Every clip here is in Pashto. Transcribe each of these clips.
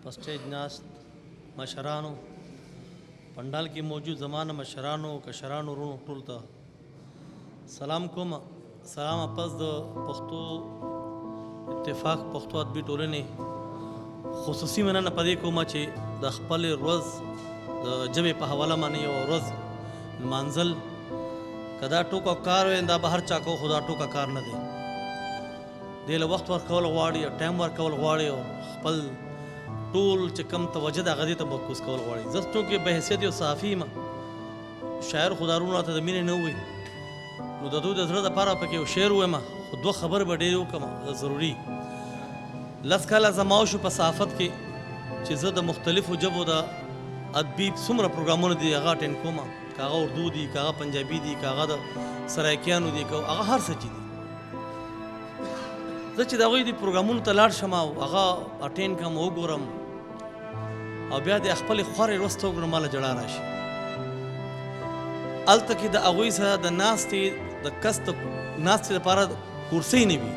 په سټیج ناست مشرانو، پنډال کې موجود زمانه مشرانو کشرانو ورونو ټول ته سلام کوم. سلام پس د پښتو اتفاق پښتو ادبي ټولنې خصوصي مننه په دې کوم چې د خپل ورځ د ژبې په حواله باندې یو ورځ لمانځل کدا ټوکه کار وي دا به هر چا کو، خدا ټوکه کار نه دی. دې له وخت ورکول غواړي او ټایم ورکول غواړي او خپل ټول چې کم توجه د هغه دې ته مرکوز کول غواړي. زه چونکې په حیثیت یو صحافي یم، شاعر خو دارونه راته د مینې نه ووایي، نو د دوی د زړه دپاره پکې یو شعر ووایم، خو دوه خبرې به ډېرې وکړم ضروري. لس کاله زما وشو په صحافت کې چې زه د مختلفو ژبو د ادبي څومره پروګرامونه دي هغه اټینډ کوم، که هغه اردو دي، که هغه پنجابي دي، که هغه د سرایکیانو دي، که هغه هر څه چې دي. زه چې د هغوی دې پروګرامونو ته لاړ شم او هغه اټینډ کړم وګورم او بیا د خپلې خورې وروسته وګورم ماله ژړا راشي. هلته کې د هغوی سره د ناستې د کس د ناستې لپاره کرسۍ نه وي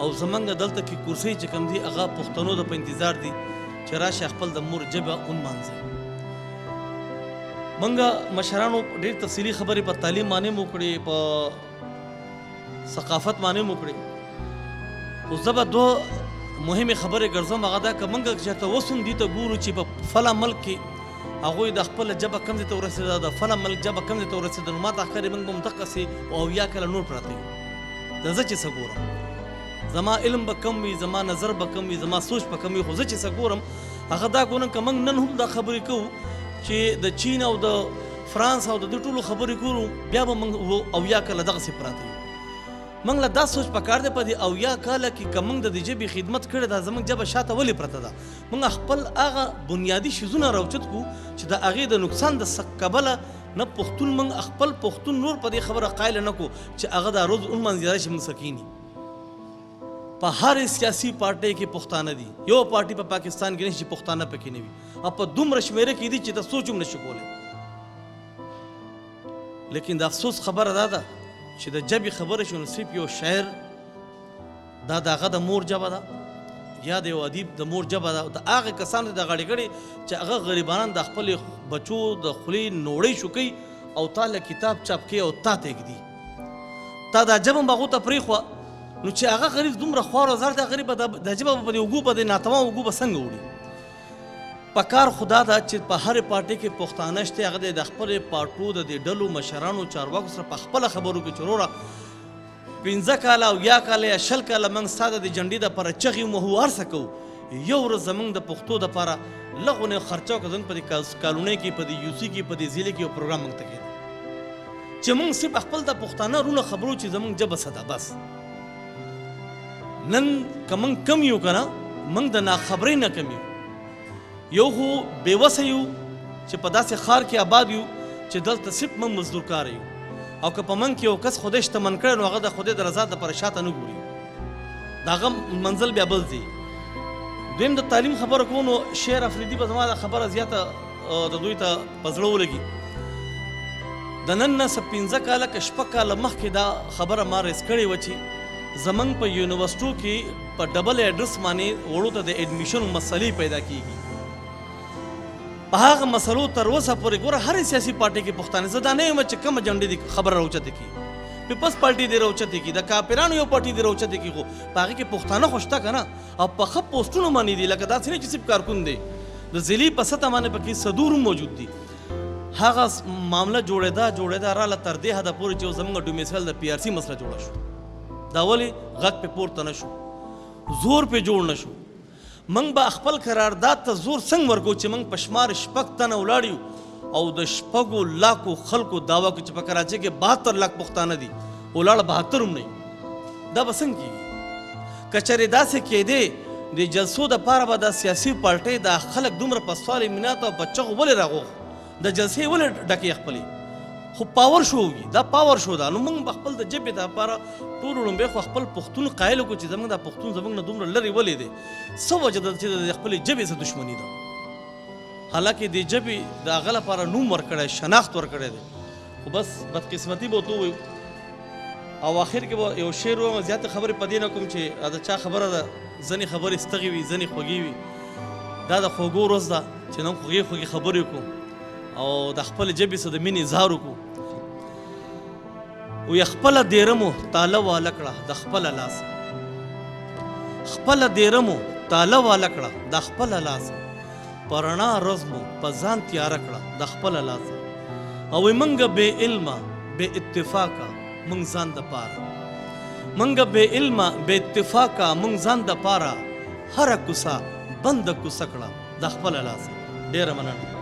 او زمونږ دلته کې کرسۍ چې کوم دي هغه پښتنو د په انتظار دي چې راشي خپل د مور ژبه ونمانځي. موږ مشرانو ډېر تفصیلي خبرې په تعلیم باندې مو کړې، په ثقافت باندې مو کړې، خو زه به دوه مهمې خبرې ګرځم. هغه دا که موږ چېرته اوس هم دې ته ګورو چې په فلا ملک کې هغوی د خپله ژبه کوم ځای ته ورسېده، د فلا ملک ژبه کوم ځای ته ورسېده، نو ما ته ښکاري موږ به همدقسې اویا کاله نور پراته یو. د زه چې څه ګورم زما علم به کم وي، زما نظر به کم وي، زما سوچ به کم وي، خو زه چې څه ګورم هغه دا ګورم که موږ نن هم دا خبرې کوو چې د چین او د فرانس او د دې ټولو خبرې ګورو، بیا به موږ اویا کاله دغسې پراته یو. موږ له دا سوچ پکار دی په دې اویا کاله کې که موږ د دې ژبې خدمت کړې ده زموږ ژبه شاته ولې پرته ده. موږ خپل هغه بنیادي شیزونه راوچت کړو چې د هغې د نقصان د کبله نه پښتون موږ خپل پښتون نور په دې خبره قایله نه کړو چې هغه دا روز ونمانځي راشي موږ سکیني. په هر سیاسي پارټۍ کې پښتانه دي، یو پارټي په پاکستان کې نشي چې پښتانه پکې نه وي، او په دومره شمېره کې دي چې ته سوچ هم نشي کولی. لیکن د افسوس خبره دا ده چې د ژبې خبره شو نو صرف یو شاعر دا د هغه د مور ژبه ده یا د یو ادیب د مور ژبه ده، د هغه کسانو د غړې غړې چې هغه غریبانان د خپلې بچو د خولې نوړۍ شوکوي او تا له کتاب چاپ کوي او تا ته ږدي، تا دا ژبه هم هغو ته پرېښوه، نو چې هغه غریب دومره خوار او زار دی غریب به دا ژبه په دې اوږو په دې ناتمام اوږو به څنګه وړي. په کار خدا ده چې په هرې پارټۍ کې پښتانه شته، هغه د خپلې پارټو د دې ډلو مشرانو چارواکو سره په خپله خبرو کې چې وروره 15 کاله او یا کاله یا 20 کاله موږ ستا د دې جنډې دپاره چغې وهو هر څه کوو، یو ورځ زموږ د پښتو دپاره لغونه خرچه وکړه زموږ په دې کالونۍ کې، په دې یوسي کې، په دې ضلع کې یو پروګرام موږ ته کېده چې موږ صرف خپل د پښتانه رونه خبرو چې زموږ ژبه څه ده. بس نن که موږ کم یو که نه موږ د ناخبرۍ نه کم یو، یو خو بېوسه یو چې په داسې ښار کې آباد یو چې دلته صرف موږ مزدور کار یو، او که په موږ کې یو کس خدای شتمن کړی نو هغه د خدای د رضا دپاره شاته نه ګوري، د هغه منزل بیا بل ځي. دویم د تعلیم خبره کوو نو شعر افریدي به زما دا خبره زیاته د دوی ته په زړه ولګي. د نن نه 15 کاله که 6 کاله مخکې دا خبره ما ریس کړې وه چې زموږ په یونیورسټو کې په ډبل ایډرس باندې وړو ته د ایډمیشن مسلې پیدا کېږي. په هغه مسلو تر اوسه پورې ګوره هرې سیاسي پارټۍ کې پښتانه، زه دا نه یم چې کومه جنډې دي خبره راوچته کړي، پیپلز پارټي دې راوچته کړي، د کاپرانو یو پارټي دې راوچته کړي، خو په هغې کې پښتانه خو شته که نه، او په ښه پوسټونو باندې دي، لکه داسې نه چې صرف کارکون دی، د ضلعي په سطح باندې پکې صدور هم موجود دي. هغه معامله جوړېده راله تر دې حده پورې چې زموږ ډومیسایل د PRC مسله جوړه شو. دا ولې غږ پې پورته نه شو، زور پې جوړ نه شو. موږ به خپل قرارداد ته زور څنګه ورکو چې موږ په شمار 6 تنه ولاړ یو او د 6 لاکو خلکو دعوه کوي چې په کراچۍ کې 72 لاک پښتانه دي، ولاړ 72 هم نه، دا به څنګه کېږي؟ که چېرې داسې کېدی د جلسو دپاره به د سیاسي پارټۍ دا خلک دومره په سوال مینات او په چغو ولې راغوغ، د جلسې ولې ډکې خپلې، خو پاور شو وي، دا پاور شو ده. نو موږ به خپل د ژبې دپاره ټولو لومبۍ خو خپل پښتون قایل کړو چې زموږ دا پښتون زموږ نه دومره لرې ولې دی، څه وجه ده چې د خپلې ژبې څه دښمني ده. حالانکه د ژبې د هغه لپاره نوم ورکړی، شناخت ورکړی دی، خو بس بدقسمتي به ورته ووایو. او آخر کې به یو شعر ووایم، زیاتې خبرې په دې نه کوم چې دا چا خبره ده، ځینې خبرې ستغې وي، ځینې خوږې وي، دا د خوږو ورځ ده چې نن خوږې خوږې خبرې وکړو او د خپلې ژبې څخه د مینې اظهار وکړو. وی خپله دیره مو تاله واله کړه د خپله لاسه، خپله دیره مو تاله واله کړه د خپله لاسه، په رڼا ورځ مو په ځان تیاره کړه د خپله لاسه. او وی منګه بې علمه بې اتفاقه مونږ ځان دپاره، منګه بې علمه بې اتفاقه مونږ ځان دپاره هره کوڅه بنده کوڅه کړه د خپله لاسه. ډېره مننه.